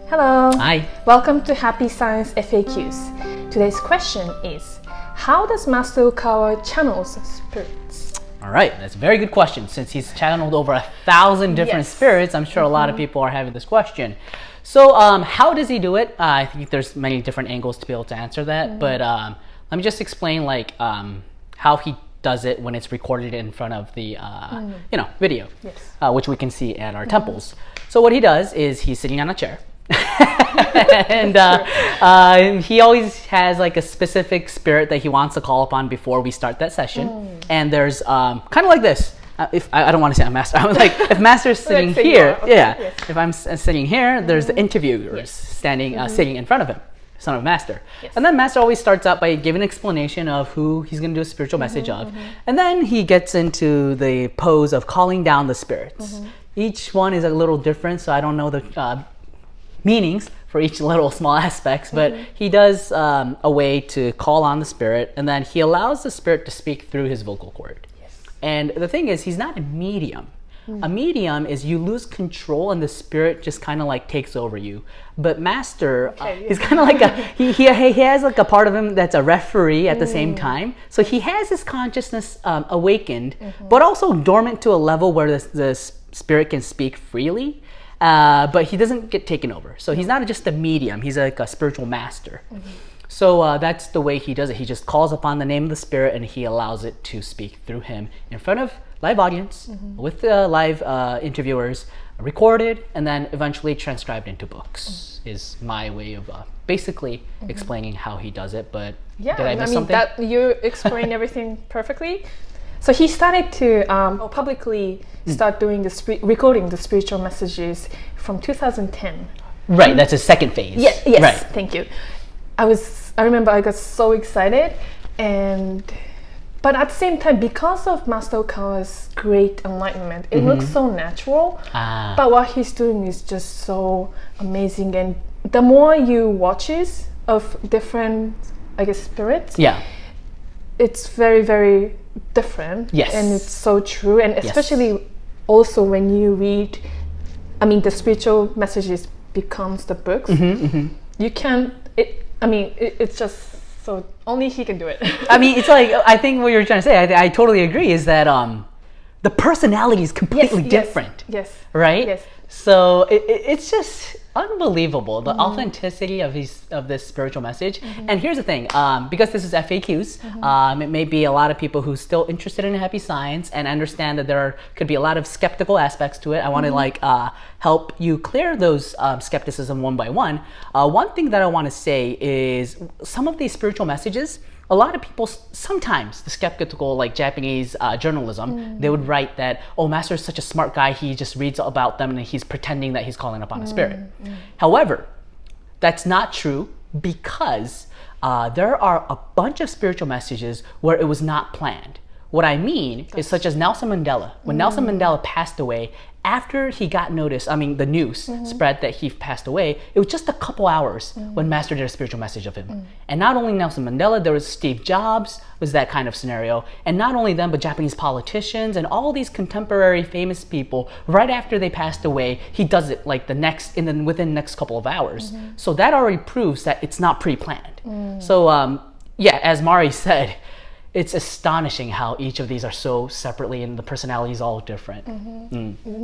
Hello. Hi. Welcome to Happy Science FAQs. Today's question is, how does Master Okawa channels spirits? All right, that's a very good question. Since he's channeled over 1,000 different spirits, I'm sure a lot of people are having this question. So how does he do it? I think there's many different angles to be able to answer that, but let me just explain how he does it when it's recorded in front of the video, which we can see at our temples. So what he does is he's sitting on a chair. And he always has like a specific spirit that he wants to call upon before we start that session. And there's kind of like this. If I don't want to say I'm master, I'm like if master's sitting here, if I'm sitting here, there's the interviewers standing sitting in front of him, son of master. And then master always starts out by giving an explanation of who he's going to do a spiritual message of, and then he gets into the pose of calling down the spirits. Each one is a little different, so I don't know the meanings for each little small aspects, but he does a way to call on the spirit, and then he allows the spirit to speak through his vocal cord. And the thing is, he's not a medium. A medium is you lose control and the spirit just kind of like takes over you. But master, he's kind of like he has like a part of him that's a referee at the same time. So he has his consciousness awakened, but also dormant to a level where the spirit can speak freely. But he doesn't get taken over. So he's not just a medium, he's like a spiritual master. So that's the way he does it. He just calls upon the name of the spirit and he allows it to speak through him in front of live audience, with the live interviewers, recorded, and then eventually transcribed into books, is my way of basically explaining how he does it. But did I miss something? That you explained everything perfectly. So he started to publicly start doing recording the spiritual messages from 2010. Right, that's his second phase. Yes, right. Thank you. I remember I got so excited, but at the same time, because of Master Okawa's great enlightenment, it looks so natural. But what he's doing is just so amazing, and the more you watches of different, spirits, it's very, very different. And it's so true, and especially also when you read, the spiritual messages becomes the books. You can't. It's just so only he can do it. It's like, I think what you're trying to say, I totally agree, is that the personality is completely different. Right? Yes. So it's just unbelievable, the authenticity of this spiritual message. And here's the thing, because this is FAQs, it may be a lot of people who's still interested in happy science and understand that there could be a lot of skeptical aspects to it. I want to help you clear those skepticism one by one. One thing that I want to say is some of these spiritual messages, a lot of people, sometimes the skeptical, like Japanese journalism, they would write that, oh, Master is such a smart guy, he just reads about them and he's pretending that he's calling upon a spirit. However, that's not true, because there are a bunch of spiritual messages where it was not planned. What I mean is such as Nelson Mandela. When Nelson Mandela passed away, after he got noticed, the news spread that he passed away, it was just a couple hours when Master did a spiritual message of him. And not only Nelson Mandela, there was Steve Jobs, was that kind of scenario. And not only them, but Japanese politicians and all these contemporary famous people, right after they passed away, he does it like within the next couple of hours. So that already proves that it's not pre-planned. So as Mari said, it's astonishing how each of these are so separately and the personality is all different.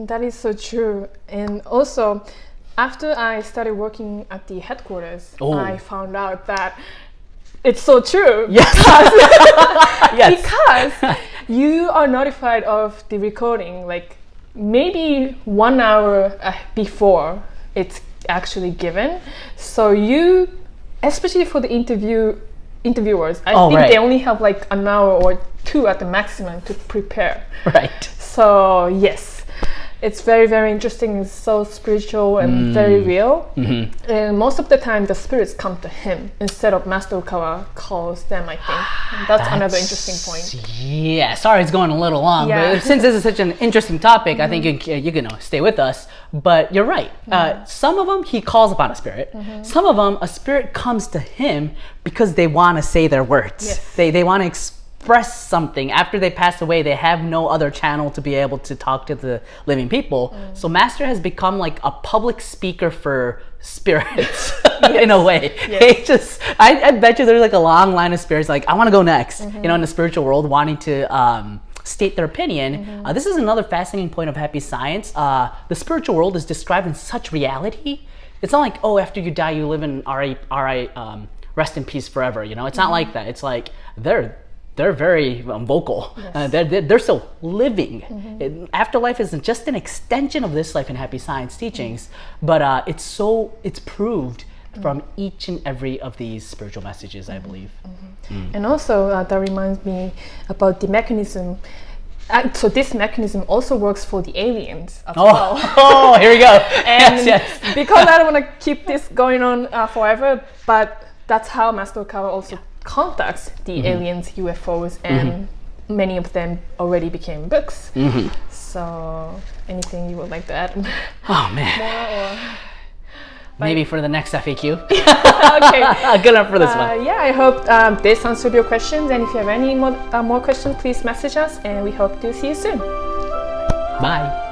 That is so true. And also, after I started working at the headquarters, I found out that it's so true. Because you are notified of the recording like maybe 1 hour before it's actually given. So you, especially for the interviewers, I think they only have like an hour or two at the maximum to prepare. So yes, it's very, very interesting. It's so spiritual and very real. And most of the time the spirits come to him instead of Master Okawa calls them, I think. That's another interesting point. Yeah, sorry it's going a little long, but since this is such an interesting topic, I think you can stay with us. But you're right. Some of them he calls upon a spirit. Some of them a spirit comes to him because they want to say their words. They want to express something after they pass away. They have no other channel to be able to talk to the living people. So Master has become like a public speaker for spirits in a way. Yes. I bet you there's like a long line of spirits like, I want to go next, you know, in the spiritual world, wanting to state their opinion. This is another fascinating point of happy science. The spiritual world is described in such reality. It's not like, oh, after you die, you live in rest in peace forever. You know, it's not like that. It's like they're very vocal. Yes. They're still living. Afterlife isn't just an extension of this life in happy science teachings, but it's proved from each and every of these spiritual messages, I believe. And also that reminds me about the mechanism. So this mechanism also works for the aliens as well. Oh, here we go. And because I don't want to keep this going on forever, but that's how Master Okawa also contacts the aliens, UFOs, and many of them already became books. So anything you would like to add? Oh man. More, or maybe for the next FAQ. Okay. Good enough for this one. Yeah, I hope this answered your questions, and if you have any more questions, please message us, and we hope to see you soon. Bye.